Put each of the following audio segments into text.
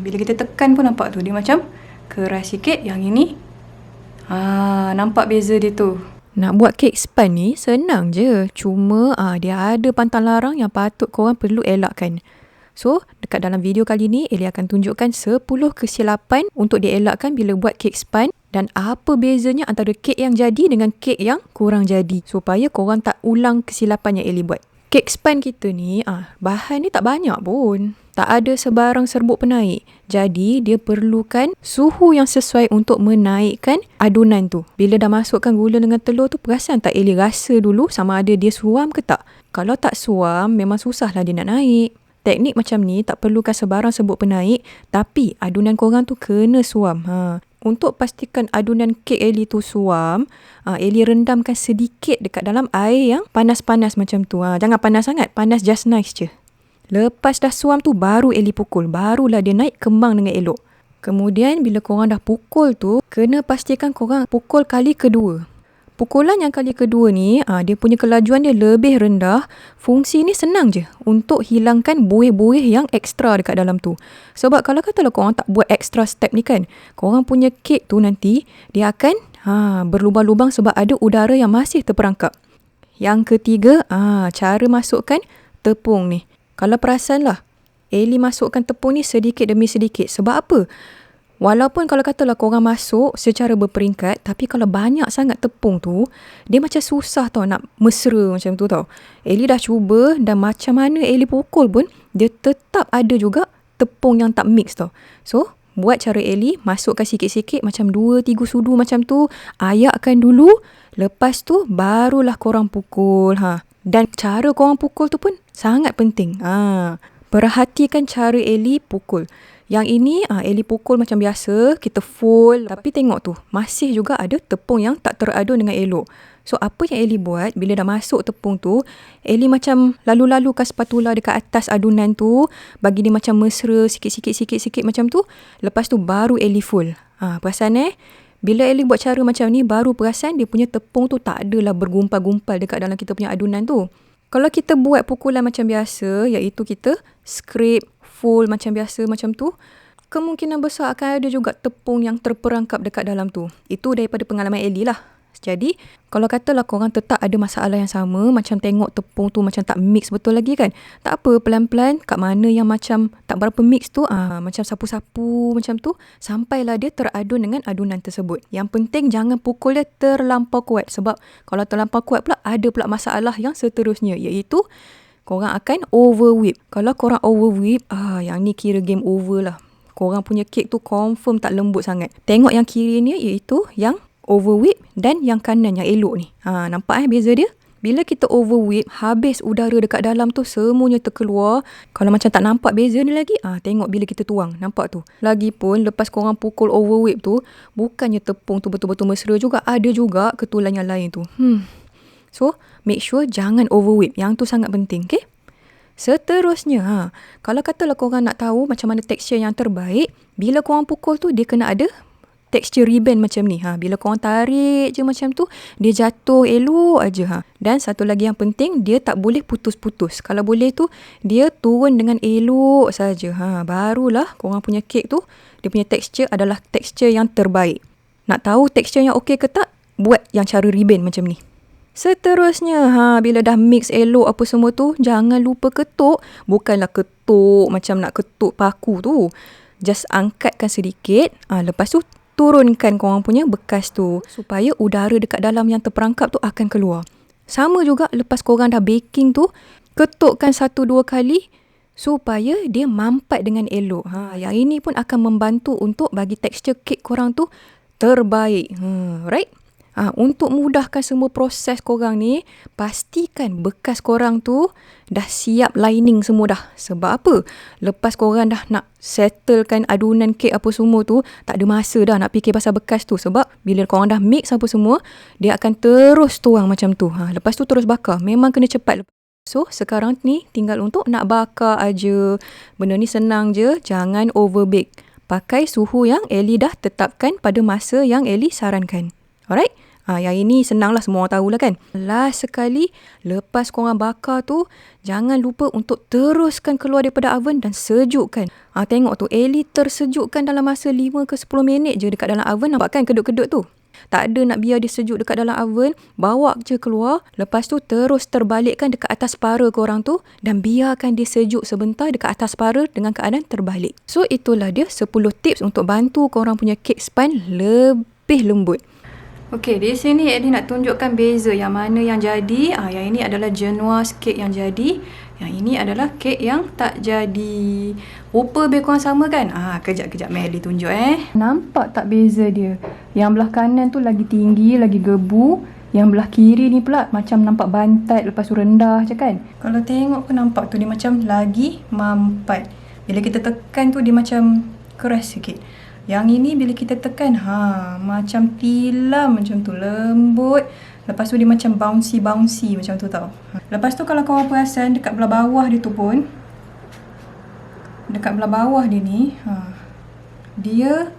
Bila kita tekan pun nampak tu, dia macam keras sikit. Yang ini, nampak beza dia tu. Nak buat kek span ni senang je. Cuma dia ada pantang larang yang patut korang perlu elakkan. So, dekat dalam video kali ni, Eli akan tunjukkan 10 kesilapan untuk dielakkan bila buat kek span dan apa bezanya antara kek yang jadi dengan kek yang kurang jadi supaya korang tak ulang kesilapan yang Eli buat. Kek span kita ni, bahan ni tak banyak pun. Tak ada sebarang serbuk penaik. Jadi, dia perlukan suhu yang sesuai untuk menaikkan adunan tu. Bila dah masukkan gula dengan telur tu, perasan tak Eli rasa dulu sama ada dia suam ke tak? Kalau tak suam, memang susahlah dia nak naik. Teknik macam ni tak perlukan sebarang serbuk penaik, tapi adunan korang tu kena suam. Untuk pastikan adunan kek Eli tu suam, Eli rendamkan sedikit dekat dalam air yang panas-panas macam tu. Jangan panas sangat, panas just nice je. Lepas dah suam tu, baru Eli pukul. Barulah dia naik kembang dengan elok. Kemudian bila korang dah pukul tu, kena pastikan korang pukul kali kedua. Pukulan yang kali kedua ni, dia punya kelajuan dia lebih rendah. Fungsi ni senang je untuk hilangkan buih-buih yang ekstra dekat dalam tu. Sebab kalau katalah korang tak buat extra step ni kan, korang punya kek tu nanti, dia akan berlubang-lubang sebab ada udara yang masih terperangkap. Yang ketiga, cara masukkan tepung ni. Kalau perasan lah, Eli masukkan tepung ni sedikit demi sedikit. Sebab apa? Walaupun kalau katalah korang masuk secara berperingkat, tapi kalau banyak sangat tepung tu, dia macam susah tau nak mesra macam tu tau. Eli dah cuba dan macam mana Eli pukul pun, dia tetap ada juga tepung yang tak mix tau. So, buat cara Eli, masukkan sikit-sikit macam 2-3 sudu macam tu, ayakkan dulu, lepas tu barulah korang pukul. Dan cara korang pukul tu pun sangat penting. Perhatikan cara Eli pukul. Yang ini Eli pukul macam biasa, kita fold, tapi tengok tu, masih juga ada tepung yang tak teradun dengan elok. So apa yang Eli buat, bila dah masuk tepung tu, Eli macam lalu-lalukan spatula dekat atas adunan tu, bagi dia macam mesra sikit-sikit macam tu. Lepas tu baru Eli fold. Perasan bila Eli buat cara macam ni, baru perasan dia punya tepung tu tak adalah bergumpal-gumpal dekat dalam kita punya adunan tu. Kalau kita buat pukulan macam biasa, iaitu kita scrape, fold macam biasa macam tu, kemungkinan besar akan ada juga tepung yang terperangkap dekat dalam tu. Itu daripada pengalaman Eli lah. Jadi, kalau katalah korang tetap ada masalah yang sama, macam tengok tepung tu macam tak mix betul lagi kan, tak apa, pelan-pelan kat mana yang macam tak berapa mix tu, macam sapu-sapu macam tu, sampailah dia teradun dengan adunan tersebut. Yang penting jangan pukul dia terlampau kuat, sebab kalau terlampau kuat pula, ada pula masalah yang seterusnya, iaitu korang akan over whip. Kalau korang over whip, yang ni kira game over lah. Korang punya kek tu confirm tak lembut sangat. Tengok yang kiri ni, iaitu yang over whip, dan yang kanan yang elok ni. Nampak beza dia? Bila kita over whip, habis udara dekat dalam tu semuanya terkeluar. Kalau macam tak nampak beza ni lagi, tengok bila kita tuang. Nampak tu? Lagipun, lepas korang pukul over whip tu, bukannya tepung tu betul-betul mesra juga. Ada juga ketulan yang lain tu. So, make sure jangan over whip. Yang tu sangat penting, okay? Seterusnya, kalau katalah korang nak tahu macam mana tekstur yang terbaik, bila korang pukul tu, dia kena ada tekstur ribbon macam ni. Bila korang tarik je macam tu, dia jatuh elok aja. Dan satu lagi yang penting, dia tak boleh putus-putus. Kalau boleh tu, dia turun dengan elok saja. Barulah korang punya kek tu, dia punya tekstur adalah tekstur yang terbaik. Nak tahu tekstur yang okey ke tak? Buat yang cara ribbon macam ni. Seterusnya, bila dah mix elok apa semua tu, jangan lupa ketuk. Bukanlah ketuk macam nak ketuk paku tu. Just angkatkan sedikit. Lepas tu, turunkan korang punya bekas tu, supaya udara dekat dalam yang terperangkap tu akan keluar. Sama juga lepas korang dah baking tu, ketukkan 1-2 kali supaya dia mampat dengan elok. Yang ini pun akan membantu untuk bagi tekstur kek korang tu terbaik. Right? Untuk mudahkan semua proses korang ni, pastikan bekas korang tu dah siap lining semua dah. Sebab apa? Lepas korang dah nak settlekan adunan kek apa semua tu, tak ada masa dah nak fikir pasal bekas tu. Sebab bila korang dah mix apa semua, dia akan terus tuang macam tu. Lepas tu terus bakar. Memang kena cepat. So, sekarang ni tinggal untuk nak bakar aja. Benda ni senang je, jangan overbake. Pakai suhu yang Eli dah tetapkan pada masa yang Eli sarankan. Alright? Yang ini senang lah, semua orang tahulah kan. Last sekali, lepas korang bakar tu, jangan lupa untuk teruskan keluar daripada oven dan sejukkan. Tengok tu, Ellie tersejukkan dalam masa 5 ke 10 minit je dekat dalam oven. Nampak kan kedut-kedut tu? Tak ada nak biar dia sejuk dekat dalam oven, bawa je keluar. Lepas tu terus terbalikkan dekat atas para korang tu dan biarkan dia sejuk sebentar dekat atas para dengan keadaan terbalik. So itulah dia 10 tips untuk bantu korang punya cake sponge lebih lembut. Okey, di sini Ellie nak tunjukkan beza yang mana yang jadi. Yang ini adalah Genoise cake yang jadi. Yang ini adalah kek yang tak jadi. Rupa lebih kurang sama kan? Kejap Ellie tunjuk Nampak tak beza dia? Yang belah kanan tu lagi tinggi, lagi gebu. Yang belah kiri ni pula macam nampak bantat, lepas tu rendah je kan? Kalau tengok pun nampak tu dia macam lagi mampat. Bila kita tekan tu dia macam keras sikit. Yang ini bila kita tekan, macam tilam macam tu, lembut. Lepas tu dia macam bouncy macam tu tau. Lepas tu kalau korang perasan dekat belah bawah dia tu pun, dekat belah bawah dia ni, dia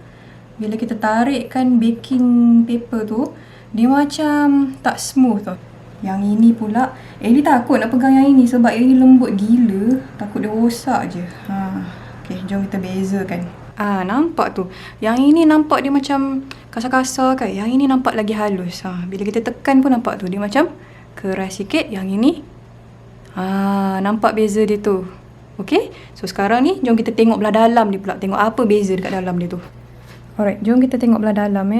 bila kita tarikkan baking paper tu, dia macam tak smooth tau. Yang ini pula, Ellie takut nak pegang yang ini sebab yang ini lembut gila. Takut dia rosak je. Okay, jom kita bezakan. Nampak tu. Yang ini nampak dia macam kasar-kasar kan. Yang ini nampak lagi halus. Bila kita tekan pun nampak tu. Dia macam keras sikit. Yang ini nampak beza dia tu. Okay. So sekarang ni jom kita tengok belah dalam dia pula. Tengok apa beza dekat dalam dia tu. Alright. Jom kita tengok belah dalam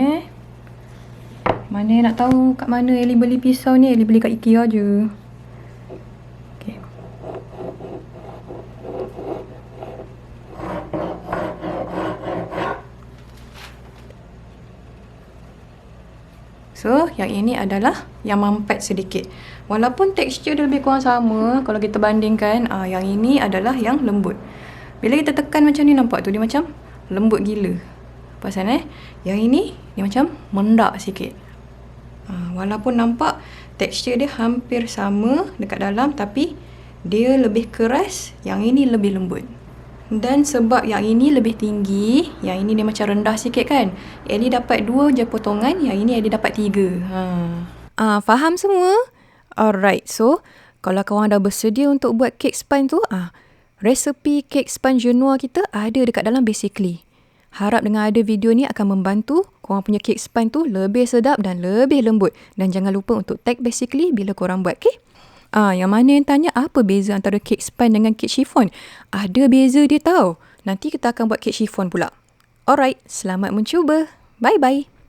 Mana nak tahu kat mana Ellie beli pisau ni. Ellie beli kat IKEA je. Okay. So, yang ini adalah yang mampat sedikit. Walaupun tekstur dia lebih kurang sama, kalau kita bandingkan, yang ini adalah yang lembut. Bila kita tekan macam ni, nampak tu dia macam lembut gila. Pasal yang ini, dia macam mendak sikit. Walaupun nampak tekstur dia hampir sama dekat dalam, tapi dia lebih keras, yang ini lebih lembut. Dan sebab yang ini lebih tinggi, yang ini dia macam rendah sikit kan. Ellie dapat 2 je potongan, yang ini Ellie dapat 3. Faham semua? Alright, so kalau korang dah bersedia untuk buat cake sponge tu, resepi cake sponge Genoise kita ada dekat dalam Basically. Harap dengan ada video ni akan membantu korang punya cake sponge tu lebih sedap dan lebih lembut. Dan jangan lupa untuk tag Basically bila korang buat, okay? Yang mana yang tanya apa beza antara cake sponge dengan cake chiffon? Ada beza dia tau. Nanti kita akan buat cake chiffon pula. Alright, selamat mencuba. Bye-bye.